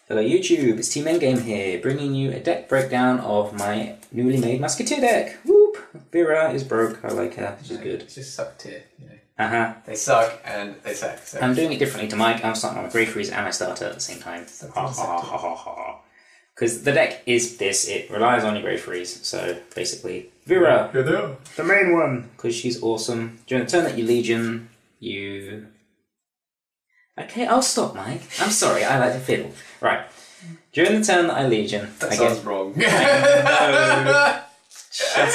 Hello YouTube, it's Team Endgame here, bringing you a deck breakdown of my newly made Musketeer deck. Whoop! Vera is broke, I like her, she's good. It's just suck tier, you know. Uh-huh. They suck and they suck. So. I'm doing it differently to Mike, I'm starting on my Grey Freeze and my starter at the same time. Ha ha ha ha ha. Because the deck is this, it relies on your Grey Freeze, so basically, Vera, the main one, because she's awesome. During the turn that you Legion, you... Okay, I'll stop, Mike. I'm sorry, I like to fiddle. Right. During the turn that I Legion... That sounds wrong. Shut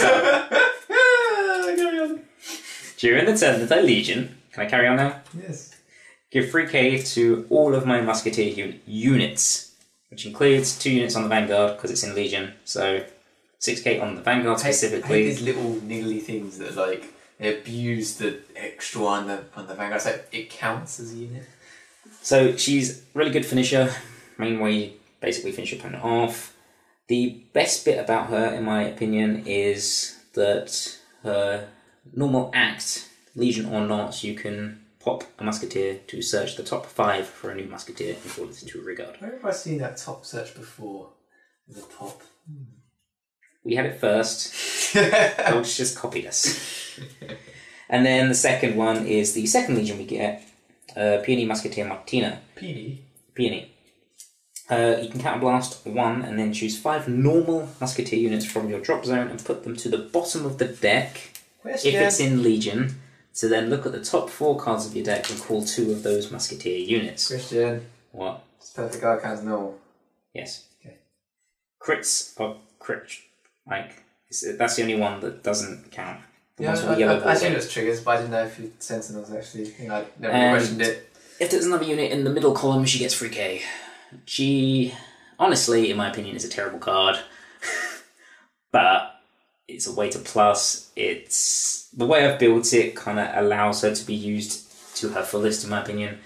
up. Carry on. During the turn that I Legion... Can I carry on now? Yes. Give 3k to all of my Musketeer units, which includes 2 units on the Vanguard, because it's in Legion, so 6k on the Vanguard specifically. I hate these little niggly things that, like, they abuse the extra on the Vanguard, so it counts as a unit. So she's a really good finisher, main way you basically finish your opponent off. The best bit about her, in my opinion, is that her normal act, Legion or not, you can pop a Musketeer to search the top 5 for a new Musketeer and call it into a regard. Where have I seen that top search before? The top. We had it first. Dogs just copied us. And then the second one is the second Legion we get. Peony Musketeer Martina. Peony? Peony. You can counterblast 1 and then choose 5 normal Musketeer units from your drop zone and put them to the bottom of the deck if it's in Legion. So then look at the top 4 cards of your deck and call 2 of those Musketeer units. Christian. What? It's perfect arcans normal. Yes. Okay. Crits are crit, Mike. That's the only one that doesn't count. Yeah, I assumed it was triggers, but I didn't know if Sentinels actually. I never really questioned it. If there's another unit in the middle column, she gets 3k. She, honestly, in my opinion, is a terrible card. But it's a way to plus. It's the way I've built it kind of allows her to be used to her fullest, in my opinion,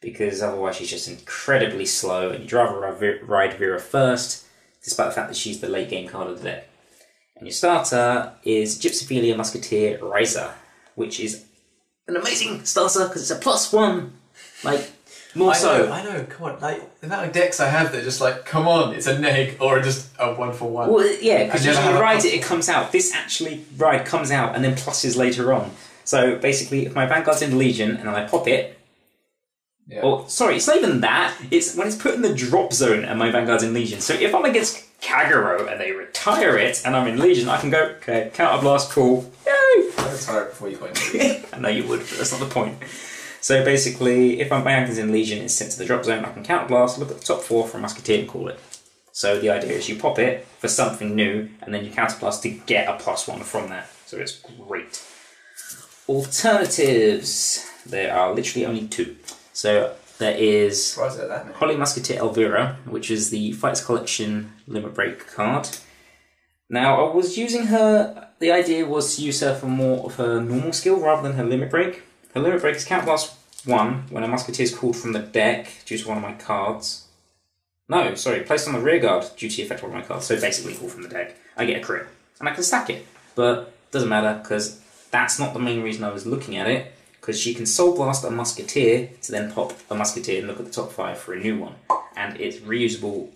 because otherwise she's just incredibly slow, and you'd rather ride Vera first, despite the fact that she's the late game card of the deck. And your starter is Gypsophilia Musketeer Riser, which is an amazing starter because it's a +1. Like, more so. I know, come on. Like, the amount of decks I have that just like, come on, it's a neg or just a 1-for-1. Well, yeah, because when you ride it, it comes out. This actually ride comes out and then pluses later on. So basically, if my Vanguard's in Legion and I pop it, yeah. Or, sorry, it's not even that. It's when it's put in the drop zone and my Vanguard's in Legion. So if I'm against Kagero and they retire it and I'm in Legion, I can go, okay, counterblast, cool, yay! I'd retire it before you went. I know you would, but that's not the point. So basically, if my Vanguard's in Legion, it's sent to the drop zone, I can counterblast, look at the top 4 for a Musketeer and call it. So the idea is you pop it for something new and then you counterblast to get a +1 from that. So it's great. Alternatives. There are literally only 2. So there is Holly Musketeer Elvira, which is the Fights Collection Limit Break card. Now, I was using her, the idea was to use her for more of her normal skill rather than her Limit Break. Her Limit Break is Counterblast 1 when a Musketeer is called from the deck due to one of my cards. No, sorry, placed on the rear guard due to the effect of one of my cards, so basically called from the deck. I get a crit, and I can stack it, but it doesn't matter because that's not the main reason I was looking at it. Because she can Soul Blast a Musketeer to then pop a Musketeer and look at the top 5 for a new one. And it's reusable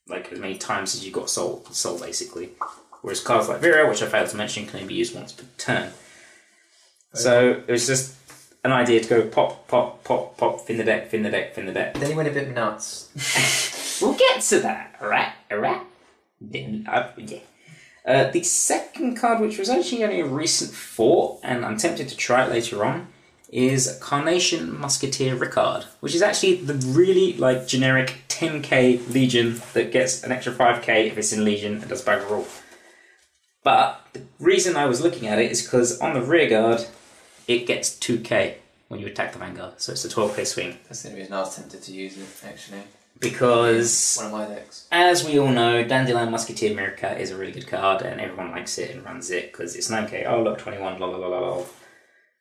like as many times as you've got soul basically. Whereas cards like Vera, which I failed to mention, can only be used once per turn. Okay. So it was just an idea to go pop, pop, pop, pop, fin the deck, fin the deck, fin the deck. Then he went a bit nuts. We'll get to that, alright? Alright? Yeah. The second card, which was actually only a recent thought, and I'm tempted to try it later on, is Carnation Musketeer Ricard, which is actually the really like generic 10k Legion that gets an extra 5k if it's in Legion and does bugger all. But the reason I was looking at it is because on the rear guard, it gets 2k when you attack the Vanguard, so it's a 12k swing. That's the reason I was tempted to use it, actually. Because, one of my decks. As we all know, Dandelion Musketeer Meerkat is a really good card and everyone likes it and runs it because it's 9k. Oh look, 21, la la la la la.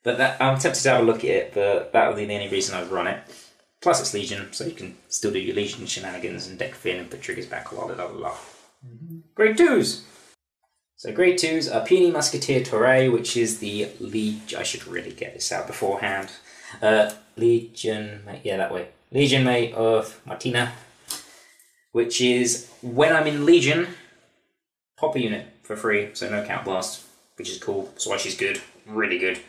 But I'm tempted to have a look at it, but that would be the only reason I would run it. Plus it's Legion, so you can still do your Legion shenanigans and deck fin and put triggers back, la la la la. Grade 2s! So grade 2s are Peony Musketeer Torre, which is the I should really get this out beforehand. Legion, yeah, that way. Legion mate of Martina. which is when I'm in Legion, pop a unit for free, so no counterblast, which is cool. That's why she's good, really good.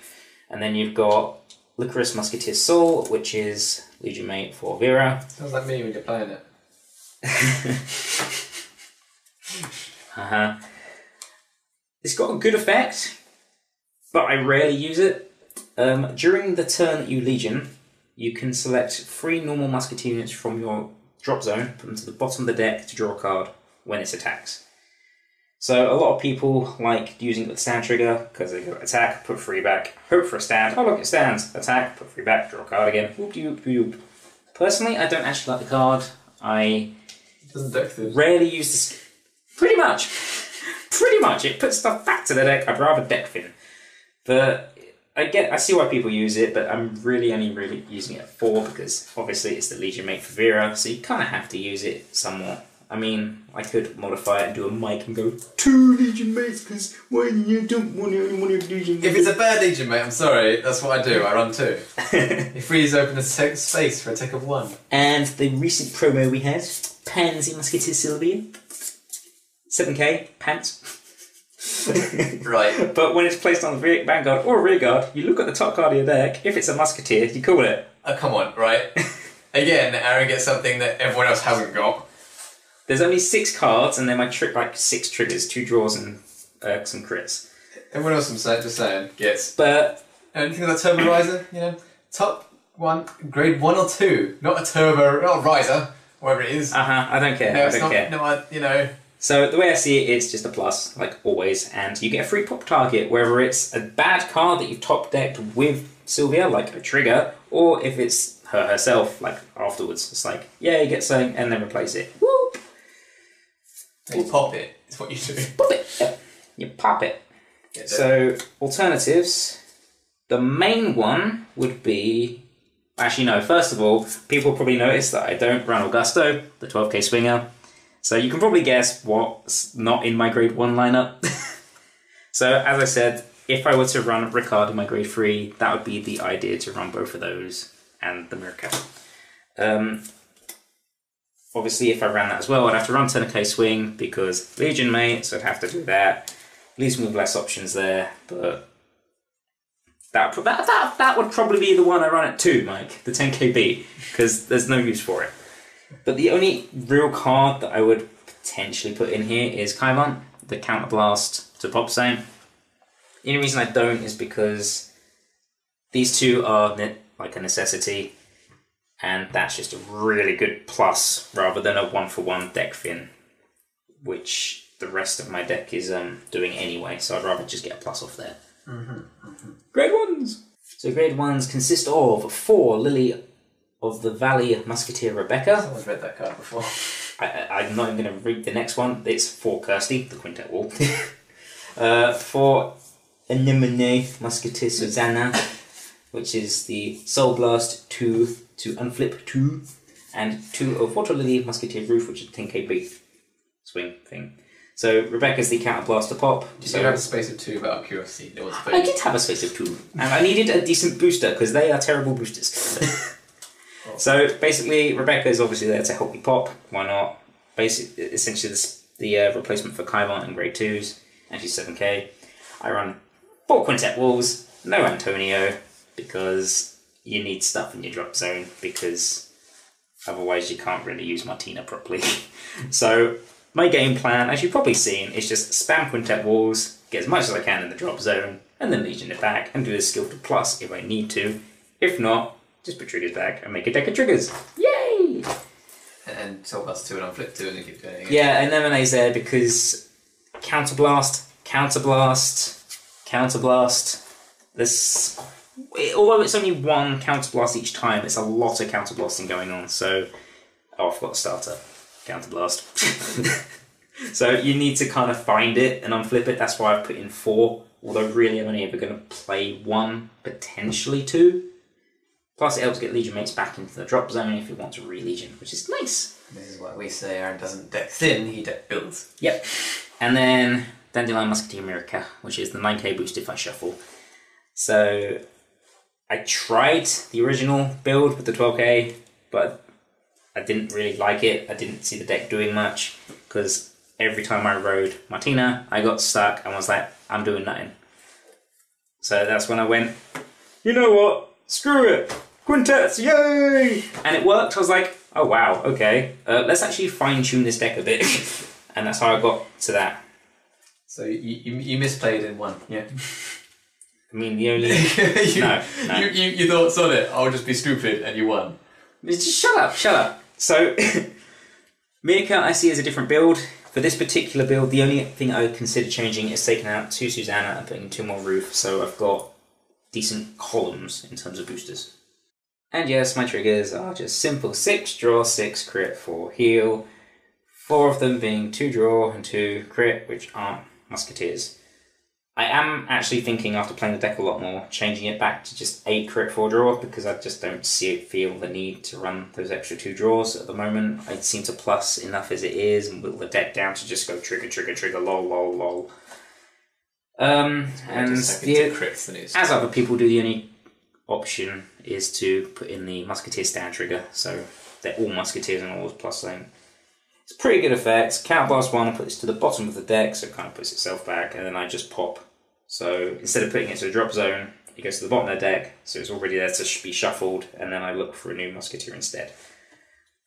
And then you've got Licorice Musketeer Soul, which is Legion mate for Vera. Sounds like me when you're playing it. It's got a good effect, but I rarely use it. During the turn that you Legion, you can select 3 normal Musketeer units from your drop zone, put them to the bottom of the deck to draw a card when it attacks. So a lot of people like using it with stand trigger because they go attack, put 3 back, hope for a stand. Oh look, it stands. Attack, put 3 back, draw a card again. Whoop de whoop de whoop. Personally, I don't actually like the card. I rarely use this. Pretty much. Pretty much. It puts stuff back to the deck. I'd rather deck fin. But I see why people use it, but I'm really only using it at 4 because obviously it's the Legion mate for Vera, so you kind of have to use it somewhat. I mean, I could modify it and do a mic and go 2 Legion mates because why you don't want only one of Legion mates? If it's a bad Legion mate, I'm sorry, that's what I do. I run 2. It frees open a space for a tech of 1. And the recent promo we had, Pansy Musketeer Sylvia, 7k pants. Right. But when it's placed on the Vanguard or Rearguard, you look at the top card of your deck. If it's a Musketeer, you call it. Oh, come on, right? Again, Aaron gets something that everyone else hasn't got. There's only 6 cards, and then my trick like 6 triggers, 2 draws, and some crits. Everyone else, I'm just saying, gets. But anything about Turbo Riser, you know, top 1, grade 1 or 2, not a Turbo, not a Riser, whatever it is. I don't care. No, I don't care. No, you know. So the way I see it, it's just a plus, like always, and you get a free pop target, whether it's a bad card that you've top decked with Sylvia, like a trigger, or if it's her herself, like afterwards. It's like, yeah, you get something, and then replace it. Whoop! You pop it, is what you do. Pop it! Yep. You pop it. So, alternatives. The main one would be... Actually, no, first of all, people probably notice that I don't run Augusto, the 12k swinger. So you can probably guess what's not in my grade 1 lineup. So, as I said, if I were to run Ricard in my grade 3, that would be the idea to run both of those and the Mirka. Obviously, if I ran that as well, I'd have to run 10k swing because Legion mate, so I'd have to do that. Leaves me with less options there, but that would probably be the one I run at 2, Mike, the 10k beat, because there's no use for it. But the only real card that I would potentially put in here is Kaivan, the Counterblast to Pop Zone. The only reason I don't is because these 2 are like a necessity, and that's just a really good plus rather than a 1-for-1 deck fin, which the rest of my deck is doing anyway, so I'd rather just get a plus off there. Grade 1s! So grade 1s consist of 4 Lily of the Valley Musketeer Rebecca. Someone's read that card before. I'm not even going to read the next one. It's 4 Kirsty, the Quintet Wall. 4 Anemone Musketeer Susanna, which is the Soul Blast 2 to Unflip 2, and 2 of Water Lily Musketeer Roof, which is 10k big swing thing. So Rebecca's the Counterblast to pop. You did have a space of 2, but out of curiosity, there was I did have a space of 2, and I needed a decent booster because they are terrible boosters. So basically, Rebecca is obviously there to help me pop. Why not? Essentially, the replacement for Kaivan in grade 2s, and she's 7k. I run 4 Quintet Walls, no Antonio, because you need stuff in your drop zone, because otherwise you can't really use Martina properly. So my game plan, as you've probably seen, is just spam Quintet Walls, get as much as I can in the drop zone, and then Legion it back, and do a skill to plus if I need to. If not, just put triggers back and make a deck of triggers. Yay! And Soul Blast 2 and Unflip 2 and then keep doing it. Yeah, and Lemonade's there because Counterblast, this, although it's only 1 Counterblast each time, it's a lot of Counterblasting going on, so... Oh, I forgot starter. Counterblast. So you need to kind of find it and unflip it, that's why I've put in 4, although really I'm only ever going to play 1, potentially 2. Plus it helps get Legion mates back into the drop zone if you want to re-Legion, which is nice. This is why we say Aaron doesn't deck thin, he deck builds. Yep. And then Dandelion Musketeer Mirka, which is the 9k boost if I shuffle. So I tried the original build with the 12k, but I didn't really like it. I didn't see the deck doing much because every time I rode Martina, I got stuck and was like, I'm doing nothing. So that's when I went, you know what? Screw it! Quintets, yay! And it worked. I was like, oh wow, okay. Let's actually fine-tune this deck a bit. And that's how I got to that. So you misplayed in one, yeah? I mean, the only... no. You thoughts on it, I'll just be stupid, and you won. Just shut up. So, Mika I see as a different build. For this particular build, the only thing I would consider changing is taking out 2 Susanna and putting 2 more Roof, so I've got decent columns in terms of boosters. And yes, my triggers are just simple 6 draw, 6 crit, 4 heal. 4 of them being 2 draw and 2 crit, which aren't Musketeers. I am actually thinking, after playing the deck a lot more, changing it back to just 8 crit 4 draw, because I just don't feel the need to run those extra 2 draws at the moment. I seem to plus enough as it is and whittle the deck down to just go trigger, lol. And as other people do, the only option is to put in the Musketeer stand trigger, so they're all Musketeers and always plus something. It's a pretty good effect. Counterblast 1, I put this to the bottom of the deck, so it kind of puts itself back, and then I just pop. So instead of putting it to the drop zone, it goes to the bottom of the deck, so it's already there to be shuffled, and then I look for a new Musketeer instead.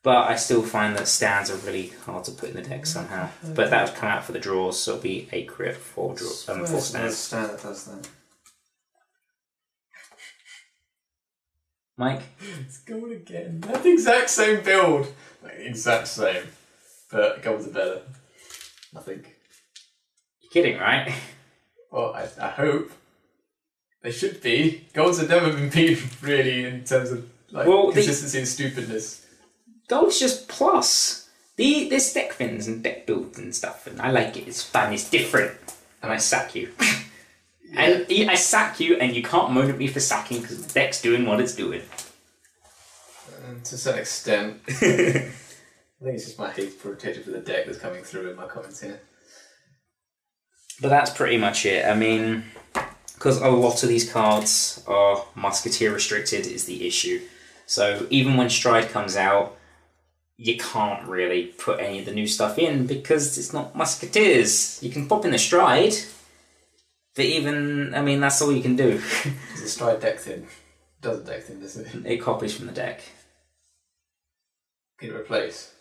But I still find that stands are really hard to put in the deck somehow. But that would come out for the draws, so it'll be 8 crit, 4 stands. Stand that does that. Mike? It's going again. That's the exact same build. Like, the exact same. But goals are better. I think. You're kidding, right? Well, I hope. They should be. Goals have never been beaten, really, in terms of like consistency and stupidness. Gold's just plus. There's deck fins and deck builds and stuff, and I like it. It's fun, it's different. And I sack you. Yeah. And I sack you, and you can't moan at me for sacking because the deck's doing what it's doing. To a certain extent. I think it's just my hate protected for the deck that's coming through in my comments here. But that's pretty much it. I mean, because a lot of these cards are Musketeer restricted is the issue. So even when Stride comes out, you can't really put any of the new stuff in because it's not Musketeers. You can pop in the Stride, but even, I mean, that's all you can do. Does the Stride deck thing? It does a deck thing, doesn't it? It copies from the deck. Can it replace?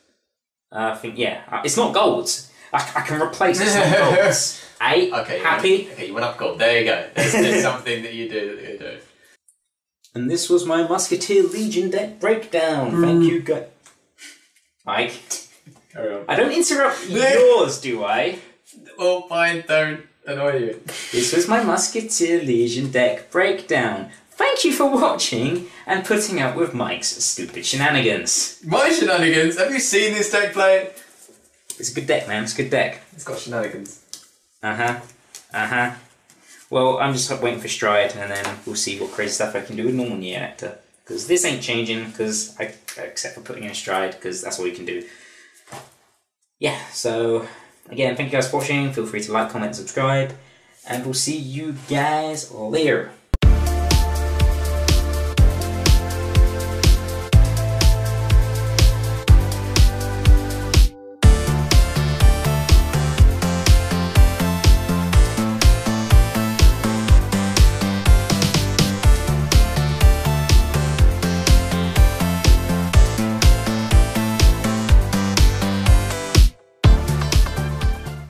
I think, yeah. It's not golds. I can replace it. It's not golds. Okay, happy? Okay, you went up gold. There you go. There's something that you do that you do. And this was my Musketeer Legion deck breakdown. Thank you, guys. Mike? Carry on. I don't interrupt yours, do I? Well, fine, don't annoy you. This was my Musketeer Legion deck breakdown. Thank you for watching and putting up with Mike's stupid shenanigans. My shenanigans? Have you seen this deck play? It's a good deck, man. It's a good deck. It's got shenanigans. Well, I'm just waiting for Stride, and then we'll see what crazy stuff I can do with normal Nectar. Because this ain't changing, except for putting in a Stride, because that's all you can do. Yeah, so, again, thank you guys for watching. Feel free to like, comment, subscribe, and we'll see you guys later.